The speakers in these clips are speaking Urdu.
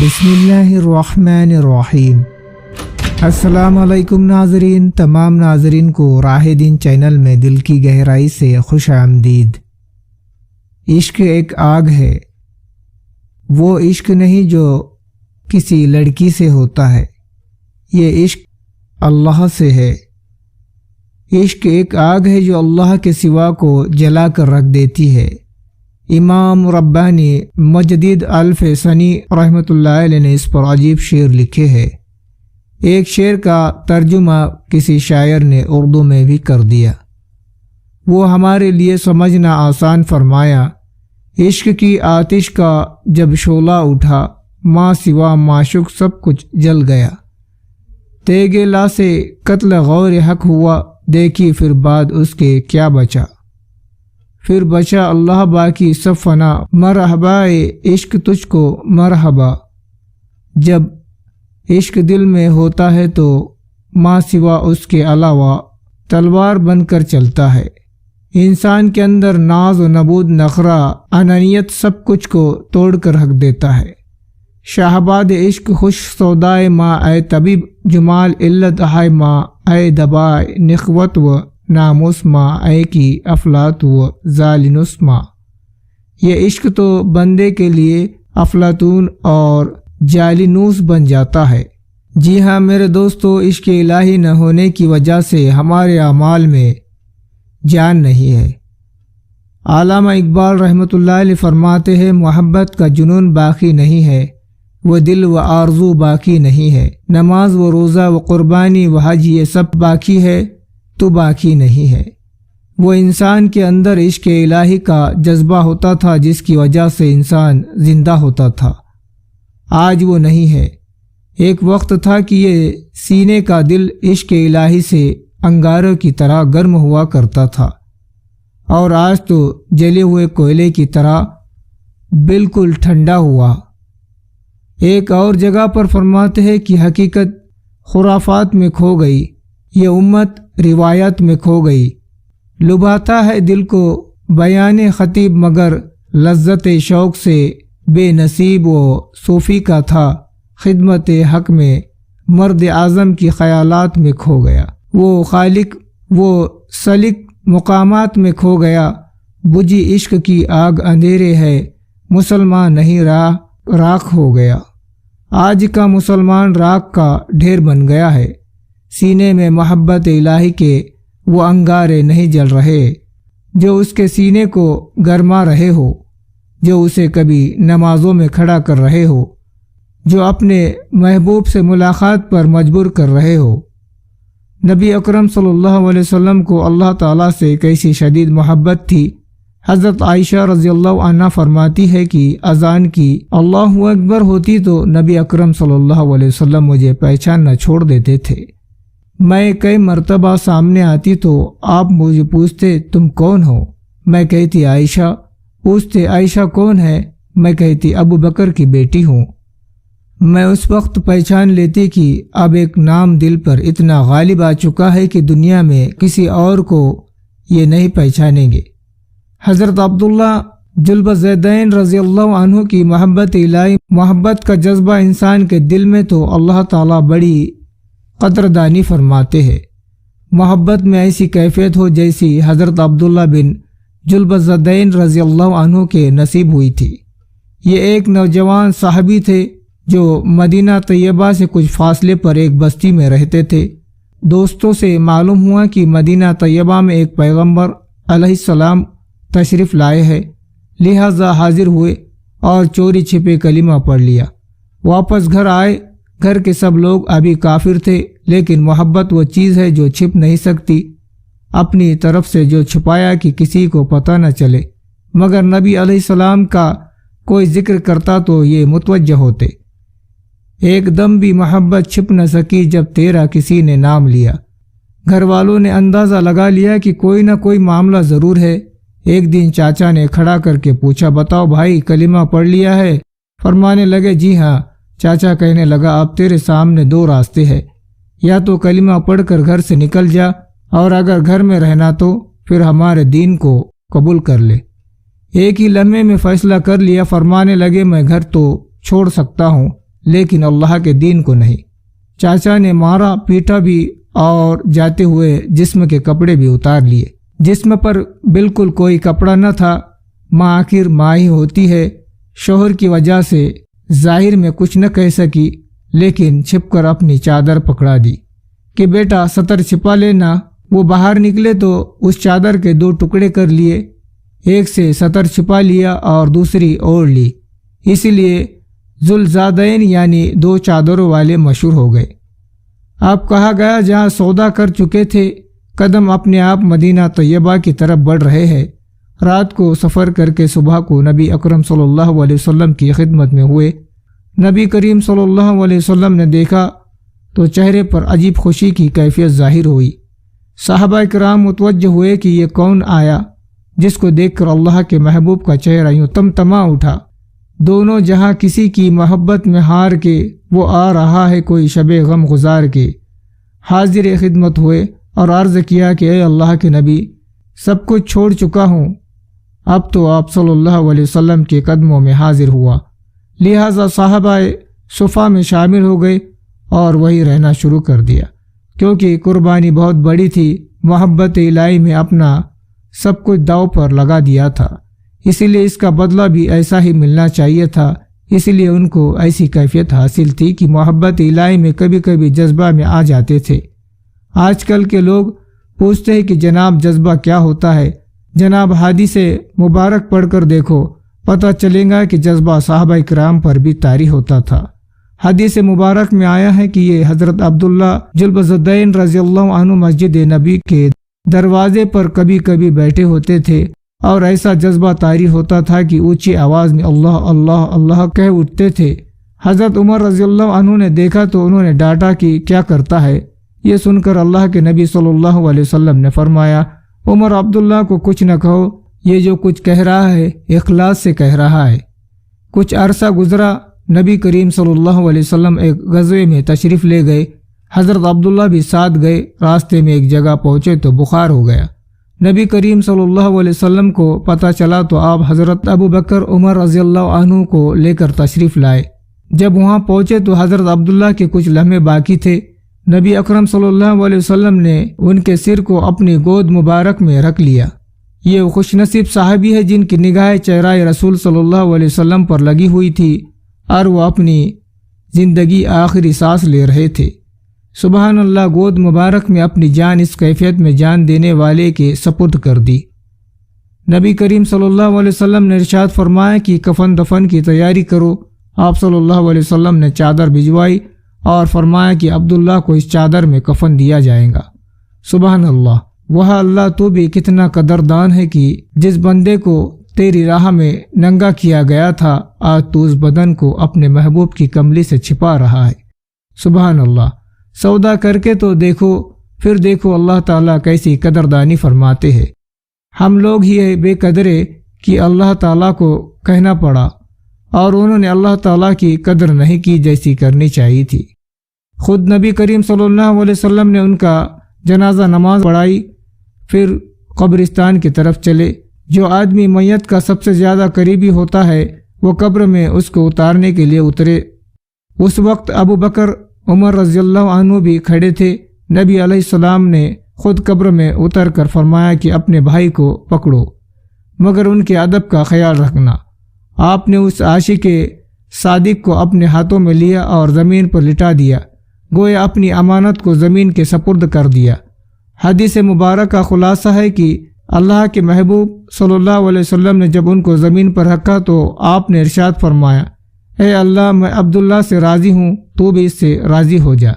بسم اللہ الرحمن الرحیم۔ السلام علیکم ناظرین، تمام ناظرین کو راہ دین چینل میں دل کی گہرائی سے خوش آمدید۔ عشق ایک آگ ہے، وہ عشق نہیں جو کسی لڑکی سے ہوتا ہے، یہ عشق اللہ سے ہے۔ عشق ایک آگ ہے جو اللہ کے سوا کو جلا کر رکھ دیتی ہے۔ امام ربانی مجدد الف ثنی رحمۃ اللہ علیہ نے اس پر عجیب شعر لکھے ہیں۔ ایک شعر کا ترجمہ کسی شاعر نے اردو میں بھی کر دیا۔ وہ ہمارے لیے سمجھنا آسان فرمایا، عشق کی آتش کا جب شعلہ اٹھا، ماں سوا معشوق سب کچھ جل گیا۔ تیغ لا سے قتل غور حق ہوا، دیکھی پھر بعد اس کے کیا بچا۔ پھر بچا اللہ باقی سب فنا، مرحبا عشق تجھ کو مرحبا۔ جب عشق دل میں ہوتا ہے تو ماں سوا اس کے علاوہ تلوار بن کر چلتا ہے۔ انسان کے اندر ناز و نبود، نخرہ، انانیت سب کچھ کو توڑ کر رکھ دیتا ہے۔ شہباد عشق خوش سودائے ماں، اے طبیب جمال علت ہائے ماں، اے دبائے نخوت و ناموس ماں، اے کی افلاط و ظالنس ماں۔ یہ عشق تو بندے کے لیے افلاطون اور جالینوس بن جاتا ہے۔ جی ہاں میرے دوستو، عشق الہی نہ ہونے کی وجہ سے ہمارے اعمال میں جان نہیں ہے۔ علامہ اقبال رحمۃ اللہ علیہ فرماتے ہیں، محبت کا جنون باقی نہیں ہے، وہ دل و آرزو باقی نہیں ہے۔ نماز و روزہ و قربانی و حج یہ سب باقی ہے، تو باقی نہیں ہے۔ وہ انسان کے اندر عشق الہی کا جذبہ ہوتا تھا جس کی وجہ سے انسان زندہ ہوتا تھا، آج وہ نہیں ہے۔ ایک وقت تھا کہ یہ سینے کا دل عشق الہی سے انگاروں کی طرح گرم ہوا کرتا تھا، اور آج تو جلے ہوئے کوئلے کی طرح بالکل ٹھنڈا ہوا۔ ایک اور جگہ پر فرماتے ہیں کہ حقیقت خرافات میں کھو گئی، یہ امت روایات میں کھو گئی۔ لبھاتا ہے دل کو بیان خطیب، مگر لذت شوق سے بے نصیب و صوفی کا تھا۔ خدمت حق میں مرد اعظم کی خیالات میں کھو گیا، وہ خالق وہ سلک مقامات میں کھو گیا۔ بجھی عشق کی آگ اندھیرے ہے، مسلمان نہیں راکھ ہو گیا۔ آج کا مسلمان راکھ کا ڈھیر بن گیا ہے۔ سینے میں محبت الہی کے وہ انگارے نہیں جل رہے جو اس کے سینے کو گرما رہے ہو، جو اسے کبھی نمازوں میں کھڑا کر رہے ہو، جو اپنے محبوب سے ملاقات پر مجبور کر رہے ہو۔ نبی اکرم صلی اللہ علیہ وسلم کو اللہ تعالیٰ سے کیسی شدید محبت تھی۔ حضرت عائشہ رضی اللہ عنہ فرماتی ہے کہ اذان کی اللہ اکبر ہوتی تو نبی اکرم صلی اللہ علیہ وسلم مجھے پہچان نہ چھوڑ دیتے تھے۔ میں کئی مرتبہ سامنے آتی تو آپ مجھے پوچھتے تم کون ہو؟ میں کہتی عائشہ۔ پوچھتے عائشہ کون ہے؟ میں کہتی ابو بکر کی بیٹی ہوں۔ میں اس وقت پہچان لیتی کہ اب ایک نام دل پر اتنا غالب آ چکا ہے کہ دنیا میں کسی اور کو یہ نہیں پہچانیں گے۔ حضرت عبداللہ جلب زیدین رضی اللہ عنہ کی محبت الہی، محبت کا جذبہ انسان کے دل میں تو اللہ تعالیٰ بڑی قدردانی فرماتے ہیں۔ محبت میں ایسی کیفیت ہو جیسی حضرت عبداللہ بن جلب زیدین رضی اللہ عنہ کے نصیب ہوئی تھی۔ یہ ایک نوجوان صحابی تھے جو مدینہ طیبہ سے کچھ فاصلے پر ایک بستی میں رہتے تھے۔ دوستوں سے معلوم ہوا کہ مدینہ طیبہ میں ایک پیغمبر علیہ السلام تشریف لائے ہیں، لہذا حاضر ہوئے اور چوری چھپے کلمہ پڑھ لیا۔ واپس گھر آئے۔ گھر کے سب لوگ ابھی کافر تھے، لیکن محبت وہ چیز ہے جو چھپ نہیں سکتی۔ اپنی طرف سے جو چھپایا کہ کسی کو پتہ نہ چلے، مگر نبی علیہ السلام کا کوئی ذکر کرتا تو یہ متوجہ ہوتے۔ ایک دم بھی محبت چھپ نہ سکی جب تیرا کسی نے نام لیا۔ گھر والوں نے اندازہ لگا لیا کہ کوئی نہ کوئی معاملہ ضرور ہے۔ ایک دن چاچا نے کھڑا کر کے پوچھا، بتاؤ بھائی کلمہ پڑھ لیا ہے؟ فرمانے لگے جی ہاں۔ چاچا کہنے لگا اب تیرے سامنے دو راستے ہیں، یا تو کلمہ پڑھ کر گھر سے نکل جا، اور اگر گھر میں رہنا تو پھر ہمارے دین کو قبول کر لے۔ ایک ہی لمحے میں فیصلہ کر لیا۔ فرمانے لگے میں گھر تو چھوڑ سکتا ہوں، لیکن اللہ کے دین کو نہیں۔ چاچا نے مارا پیٹا بھی اور جاتے ہوئے جسم کے کپڑے بھی اتار لیے۔ جسم پر بالکل کوئی کپڑا نہ تھا۔ ماں آخر ماں ہی ہوتی ہے، شوہر کی وجہ سے ظاہر میں کچھ نہ کہہ سکی، لیکن چھپ کر اپنی چادر پکڑا دی کہ بیٹا ستر چھپا لینا۔ وہ باہر نکلے تو اس چادر کے 2 ٹکڑے کر لیے، ایک سے ستر چھپا لیا اور دوسری اوڑھ لی، اسی لیے ذوالزادین یعنی 2 چادروں والے مشہور ہو گئے۔ اب کہا گیا جہاں سودا کر چکے تھے، قدم اپنے آپ مدینہ طیبہ کی طرف بڑھ رہے ہیں۔ رات کو سفر کر کے صبح کو نبی اکرم صلی اللہ علیہ وسلم کی خدمت میں ہوئے۔ نبی کریم صلی اللہ علیہ وسلم نے دیکھا تو چہرے پر عجیب خوشی کی کیفیت ظاہر ہوئی۔ صحابہ کرام متوجہ ہوئے کہ یہ کون آیا، جس کو دیکھ کر اللہ کے محبوب کا چہرہ یوں تمتما اٹھا۔ دونوں جہاں کسی کی محبت میں ہار کے وہ آ رہا ہے کوئی شب غم گزار کے، حاضر خدمت ہوئے اور عرض کیا کہ اے اللہ کے نبی، سب کچھ چھوڑ چکا ہوں، اب تو آپ صلی اللہ علیہ وسلم کے قدموں میں حاضر ہوا۔ لہٰذا صحابہ صفا میں شامل ہو گئے اور وہی رہنا شروع کر دیا، کیونکہ قربانی بہت بڑی تھی۔ محبت الہی میں اپنا سب کچھ داؤ پر لگا دیا تھا، اسی لیے اس کا بدلہ بھی ایسا ہی ملنا چاہیے تھا۔ اسی لیے ان کو ایسی کیفیت حاصل تھی کہ محبت الہی میں کبھی کبھی جذبہ میں آ جاتے تھے۔ آج کل کے لوگ پوچھتے ہیں کہ جناب جذبہ کیا ہوتا ہے؟ جناب حدیث مبارک پڑھ کر دیکھو، پتہ چلے گا کہ جذبہ صحابہ کرام پر بھی طاری ہوتا تھا۔ حدیث مبارک میں آیا ہے کہ یہ حضرت عبداللہ ذوالزادین رضی اللہ عنہ مسجد نبی کے دروازے پر کبھی کبھی بیٹھے ہوتے تھے اور ایسا جذبہ طاری ہوتا تھا کہ اونچی آواز میں اللہ اللہ اللہ کہہ اٹھتے تھے۔ حضرت عمر رضی اللہ عنہ نے دیکھا تو انہوں نے ڈانٹا کہ کیا کرتا ہے؟ یہ سن کر اللہ کے نبی صلی اللہ علیہ وسلم نے فرمایا، عمر عبداللہ کو کچھ نہ کہو، یہ جو کچھ کہہ رہا ہے اخلاص سے کہہ رہا ہے۔ کچھ عرصہ گزرا، نبی کریم صلی اللہ علیہ وسلم ایک غزوے میں تشریف لے گئے، حضرت عبداللہ بھی ساتھ گئے۔ راستے میں ایک جگہ پہنچے تو بخار ہو گیا۔ نبی کریم صلی اللہ علیہ وسلم کو پتہ چلا تو آپ حضرت ابو بکر عمر رضی اللہ عنہ کو لے کر تشریف لائے۔ جب وہاں پہنچے تو حضرت عبداللہ کے کچھ لمحے باقی تھے۔ نبی اکرم صلی اللہ علیہ وسلم نے ان کے سر کو اپنی گود مبارک میں رکھ لیا۔ یہ خوش نصیب صحابی ہے جن کی نگاہ چہرہ رسول صلی اللہ علیہ وسلم پر لگی ہوئی تھی اور وہ اپنی زندگی آخری سانس لے رہے تھے۔ سبحان اللہ، گود مبارک میں اپنی جان اس کیفیت میں جان دینے والے کے سپرد کر دی۔ نبی کریم صلی اللہ علیہ وسلم نے ارشاد فرمایا کہ کفن دفن کی تیاری کرو۔ آپ صلی اللہ علیہ وسلم نے چادر بھجوائی اور فرمایا کہ عبداللہ کو اس چادر میں کفن دیا جائے گا۔ سبحان اللہ، وہ اللہ تو بھی کتنا قدردان ہے کہ جس بندے کو تیری راہ میں ننگا کیا گیا تھا، آج تو اس بدن کو اپنے محبوب کی کملی سے چھپا رہا ہے۔ سبحان اللہ، سودا کر کے تو دیکھو، پھر دیکھو اللہ تعالیٰ کیسی قدردانی فرماتے ہیں۔ ہم لوگ ہی بے قدرے کہ اللہ تعالیٰ کو کہنا پڑا اور انہوں نے اللہ تعالیٰ کی قدر نہیں کی جیسی کرنی چاہیے تھی۔ خود نبی کریم صلی اللہ علیہ وسلم نے ان کا جنازہ نماز پڑھائی، پھر قبرستان کی طرف چلے۔ جو آدمی میت کا سب سے زیادہ قریبی ہوتا ہے وہ قبر میں اس کو اتارنے کے لیے اترے۔ اس وقت ابو بکر عمر رضی اللہ عنہ بھی کھڑے تھے۔ نبی علیہ السلام نے خود قبر میں اتر کر فرمایا کہ اپنے بھائی کو پکڑو، مگر ان کے ادب کا خیال رکھنا۔ آپ نے اس عاشق صادق کو اپنے ہاتھوں میں لیا اور زمین پر لٹا دیا، گویا اپنی امانت کو زمین کے سپرد کر دیا۔ حدیث مبارک کا خلاصہ ہے کہ اللہ کے محبوب صلی اللہ علیہ وسلم نے جب ان کو زمین پر رکھا تو آپ نے ارشاد فرمایا، اے اللہ، میں عبداللہ سے راضی ہوں، تو بھی اس سے راضی ہو جا۔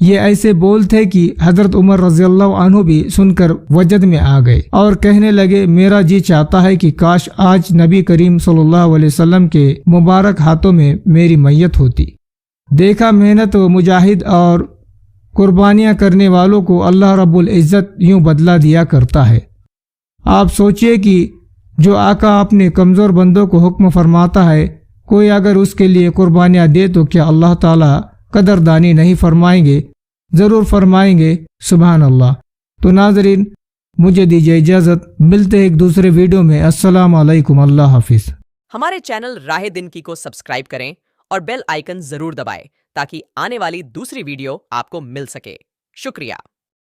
یہ ایسے بول تھے کہ حضرت عمر رضی اللہ عنہ بھی سن کر وجد میں آ گئے اور کہنے لگے، میرا جی چاہتا ہے کہ کاش آج نبی کریم صلی اللہ علیہ وسلم کے مبارک ہاتھوں میں میری میت ہوتی۔ دیکھا، محنت و مجاہد اور قربانیاں کرنے والوں کو اللہ رب العزت یوں بدلہ دیا کرتا ہے۔ آپ سوچئے کہ جو آقا اپنے کمزور بندوں کو حکم فرماتا ہے، کوئی اگر اس کے لیے قربانیاں دے تو کیا اللہ تعالیٰ قدردانی نہیں فرمائیں گے؟ ضرور فرمائیں گے۔ سبحان اللہ۔ تو ناظرین، مجھے دیجیے اجازت، ملتے ہیں ایک دوسرے ویڈیو میں۔ السلام علیکم، اللہ حافظ۔ ہمارے چینل راہ دن کی کو سبسکرائب کریں اور بیل آئیکن ضرور دبائیں تاکہ آنے والی دوسری ویڈیو آپ کو مل سکے۔ شکریہ۔